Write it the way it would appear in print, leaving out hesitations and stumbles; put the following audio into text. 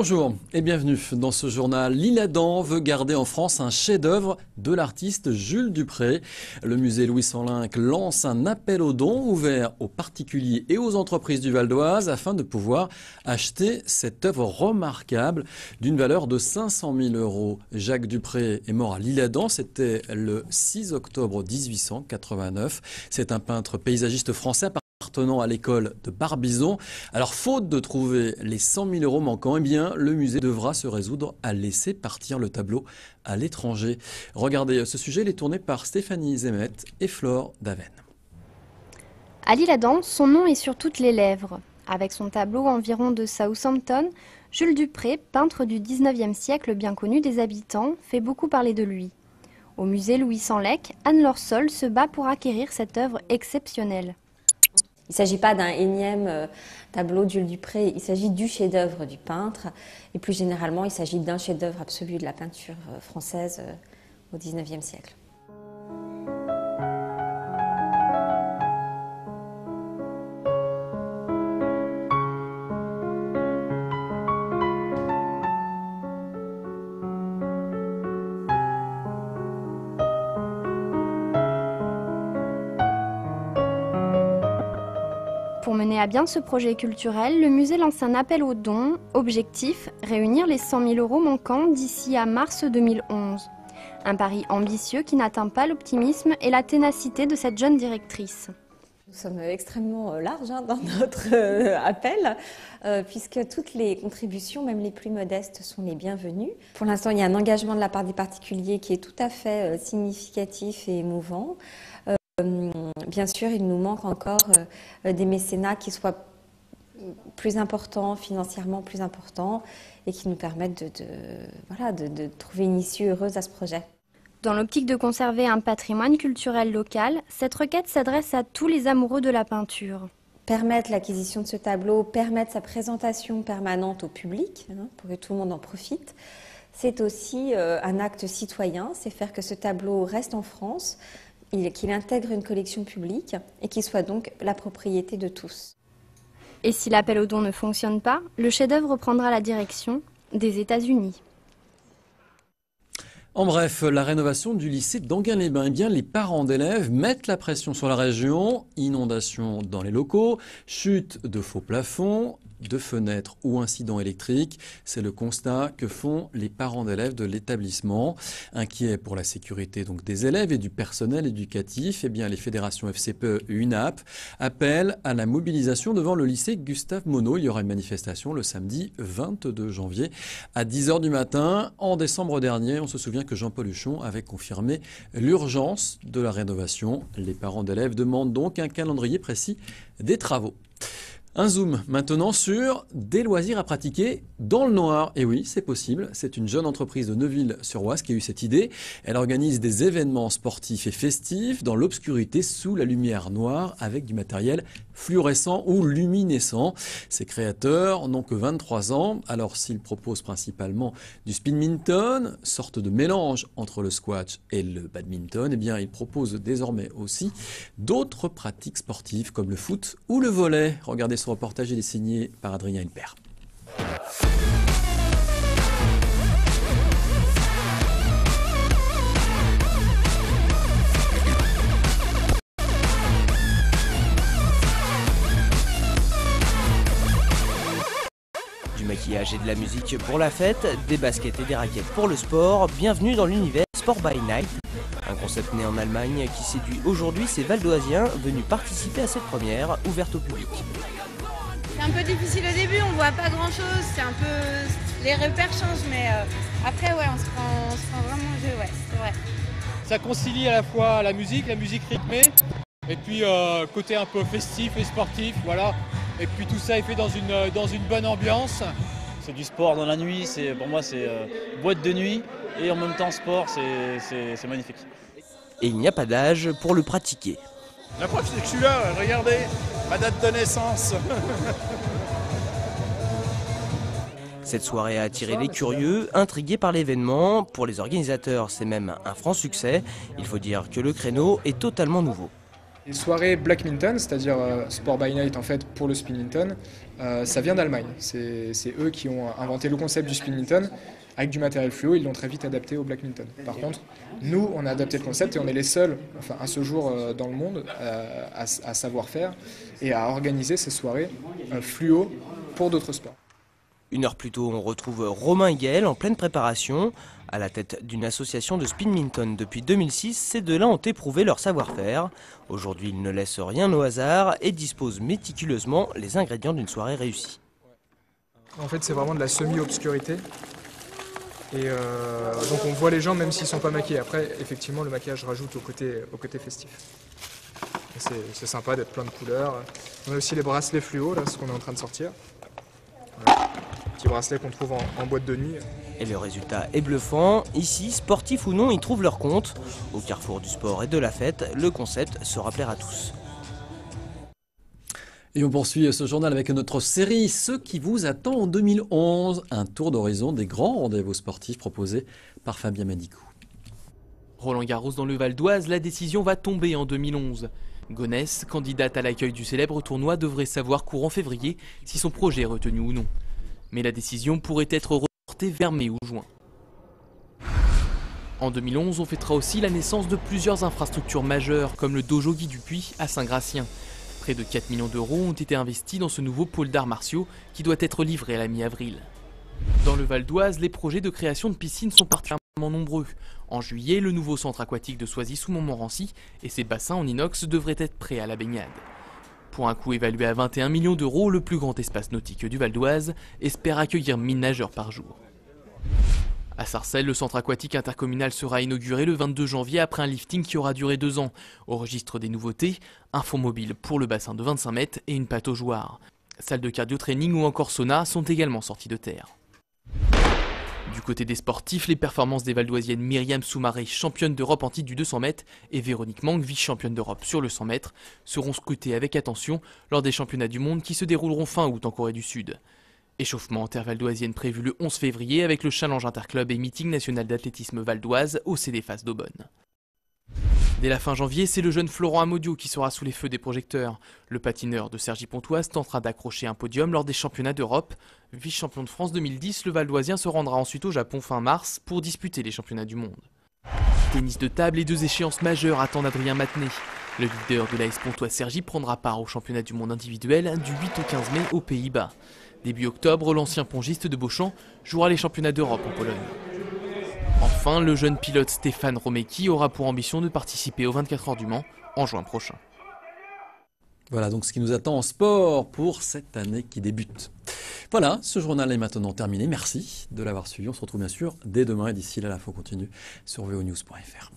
Bonjour et bienvenue dans ce journal. L'Isle-Adam veut garder en France un chef-d'œuvre de l'artiste Jules Dupré. Le musée Louis Sanlinck lance un appel aux dons ouvert aux particuliers et aux entreprises du Val d'Oise afin de pouvoir acheter cette œuvre remarquable d'une valeur de 500 000 €. Jacques Dupré est mort à l'Isle-Adam, c'était le 6 octobre 1889. C'est un peintre paysagiste français appartenant à l'école de Barbizon. Alors, faute de trouver les 100 000 € manquants, eh bien, le musée devra se résoudre à laisser partir le tableau à l'étranger. Regardez, ce sujet il est tourné par Stéphanie Zemet et Flore Daven. À l'Isle-Adam, son nom est sur toutes les lèvres. Avec son tableau Environ de Southampton, Jules Dupré, peintre du 19e siècle bien connu des habitants, fait beaucoup parler de lui. Au musée Louis Sanlinck, Anne-Laure Sol se bat pour acquérir cette œuvre exceptionnelle. Il ne s'agit pas d'un énième tableau de Jules Dupré, il s'agit du chef-d'œuvre du peintre. Et plus généralement, il s'agit d'un chef-d'œuvre absolu de la peinture française au XIXe siècle. Pour mener à bien ce projet culturel, le musée lance un appel aux dons. Objectif, réunir les 100 000 € manquants d'ici à mars 2011. Un pari ambitieux qui n'atteint pas l'optimisme et la ténacité de cette jeune directrice. Nous sommes extrêmement larges dans notre appel, puisque toutes les contributions, même les plus modestes, sont les bienvenues. Pour l'instant, il y a un engagement de la part des particuliers qui est tout à fait significatif et émouvant. Bien sûr, il nous manque encore des mécénats qui soient plus importants, financièrement plus importants, et qui nous permettent de trouver une issue heureuse à ce projet. Dans l'optique de conserver un patrimoine culturel local, cette requête s'adresse à tous les amoureux de la peinture. Permettre l'acquisition de ce tableau, permettre sa présentation permanente au public, pour que tout le monde en profite, c'est aussi un acte citoyen, c'est faire que ce tableau reste en France, qu'il intègre une collection publique et qu'il soit donc la propriété de tous. Et si l'appel aux dons ne fonctionne pas, le chef-d'œuvre prendra la direction des États-Unis. En bref, la rénovation du lycée d'Enghien-les-Bains, eh bien, les parents d'élèves mettent la pression sur la région. Inondations dans les locaux, chute de faux plafonds, de fenêtres ou incidents électriques. C'est le constat que font les parents d'élèves de l'établissement. Inquiets pour la sécurité donc des élèves et du personnel éducatif, eh bien, les fédérations FCPE et UNAP appellent à la mobilisation devant le lycée Gustave Monod. Il y aura une manifestation le samedi 22 janvier à 10 h du matin. En décembre dernier, on se souvient que Jean-Paul Huchon avait confirmé l'urgence de la rénovation. Les parents d'élèves demandent donc un calendrier précis des travaux. Un zoom maintenant sur des loisirs à pratiquer dans le noir. Et oui, c'est possible. C'est une jeune entreprise de Neuville-sur-Oise qui a eu cette idée. Elle organise des événements sportifs et festifs dans l'obscurité sous la lumière noire avec du matériel fluorescent ou luminescent. Ses créateurs n'ont que 23 ans. Alors s'ils proposent principalement du speedminton, sorte de mélange entre le squash et le badminton, eh bien ils proposent désormais aussi d'autres pratiques sportives comme le foot ou le volley. Regardez ce reportage, il est signé par Adrien Hilpert. Du maquillage et de la musique pour la fête, des baskets et des raquettes pour le sport, bienvenue dans l'univers Sport by Night. Un concept né en Allemagne qui séduit aujourd'hui ces Valdoisiens venus participer à cette première ouverte au public. C'est un peu difficile au début, on voit pas grand chose, c'est un peu... les repères changent, mais après ouais, on se prend vraiment au jeu, ouais, c'est vrai. Ça concilie à la fois la musique rythmée, et puis côté un peu festif et sportif, voilà. Et puis tout ça est fait dans une bonne ambiance. C'est du sport dans la nuit, pour moi c'est boîte de nuit et en même temps sport, c'est magnifique. Et il n'y a pas d'âge pour le pratiquer. La preuve c'est que je suis là, regardez, ma date de naissance. Cette soirée a attiré les curieux, intrigués par l'événement. Pour les organisateurs, c'est même un franc succès. Il faut dire que le créneau est totalement nouveau. Les soirées Blackminton, c'est-à-dire Sport by Night en fait pour le Spinminton, ça vient d'Allemagne. C'est eux qui ont inventé le concept du Spinminton avec du matériel fluo, ils l'ont très vite adapté au Blackminton. Par contre, nous, on a adapté le concept et on est les seuls, enfin à ce jour dans le monde, à savoir faire et à organiser ces soirées fluo pour d'autres sports. Une heure plus tôt, on retrouve Romain et Gaël en pleine préparation. À la tête d'une association de Spinminton depuis 2006, ces deux-là ont éprouvé leur savoir-faire. Aujourd'hui, ils ne laissent rien au hasard et disposent méticuleusement les ingrédients d'une soirée réussie. En fait, c'est vraiment de la semi-obscurité. Et donc on voit les gens même s'ils ne sont pas maquillés. Après, effectivement, le maquillage rajoute au côté festif. C'est sympa d'être plein de couleurs. On a aussi les bracelets fluo, là, ce qu'on est en train de sortir. Voilà. Petit bracelet qu'on trouve en boîte de nuit. Et le résultat est bluffant. Ici, sportifs ou non, ils trouvent leur compte. Au carrefour du sport et de la fête, le concept saura plaire à tous. Et on poursuit ce journal avec notre série Ce qui vous attend en 2011, un tour d'horizon des grands rendez-vous sportifs proposés par Fabien Madicou. Roland-Garros dans le Val d'Oise, la décision va tomber en 2011. Gonesse, candidate à l'accueil du célèbre tournoi, devrait savoir courant février si son projet est retenu ou non. Mais la décision pourrait être reportée vers mai ou juin. En 2011, on fêtera aussi la naissance de plusieurs infrastructures majeures, comme le dojo Guy Dupuis à Saint-Gratien. Près de 4 millions d'euros ont été investis dans ce nouveau pôle d'arts martiaux qui doit être livré à la mi-avril. Dans le Val d'Oise, les projets de création de piscines sont particulièrement nombreux. En juillet, le nouveau centre aquatique de Soisy-sous-Montmorency et ses bassins en inox devraient être prêts à la baignade. Pour un coût évalué à 21 millions d'euros, le plus grand espace nautique du Val d'Oise espère accueillir 1000 nageurs par jour. À Sarcelles, le centre aquatique intercommunal sera inauguré le 22 janvier après un lifting qui aura duré 2 ans. Au registre des nouveautés, un fond mobile pour le bassin de 25 mètres et une pataugeoire. Salles de cardio-training ou encore sauna sont également sorties de terre. Du côté des sportifs, les performances des Valdoisiennes Myriam Soumaré, championne d'Europe en titre du 200 mètres, et Véronique Mang, vice-championne d'Europe sur le 100 mètres, seront scrutées avec attention lors des championnats du monde qui se dérouleront fin août en Corée du Sud. Échauffement intervaldoisienne prévu le 11 février avec le Challenge Interclub et Meeting national d'athlétisme Val d'Oise au CDFAS d'Aubonne. Dès la fin janvier, c'est le jeune Florent Amodiou qui sera sous les feux des projecteurs. Le patineur de Cergy-Pontoise tentera d'accrocher un podium lors des championnats d'Europe. Vice-champion de France 2010, le Valdoisien se rendra ensuite au Japon fin mars pour disputer les championnats du monde. Tennis de table et 2 échéances majeures attendent Adrien Matenet. Le leader de l'AS Pontoise-Cergy prendra part au championnat du monde individuel du 8 au 15 mai aux Pays-Bas. Début octobre, l'ancien pongiste de Beauchamp jouera les championnats d'Europe en Pologne. Enfin, le jeune pilote Stéphane Romecki aura pour ambition de participer aux 24 heures du Mans en juin prochain. Voilà donc ce qui nous attend en sport pour cette année qui débute. Voilà, ce journal est maintenant terminé. Merci de l'avoir suivi. On se retrouve bien sûr dès demain et d'ici là, l'info continue sur vonews.fr.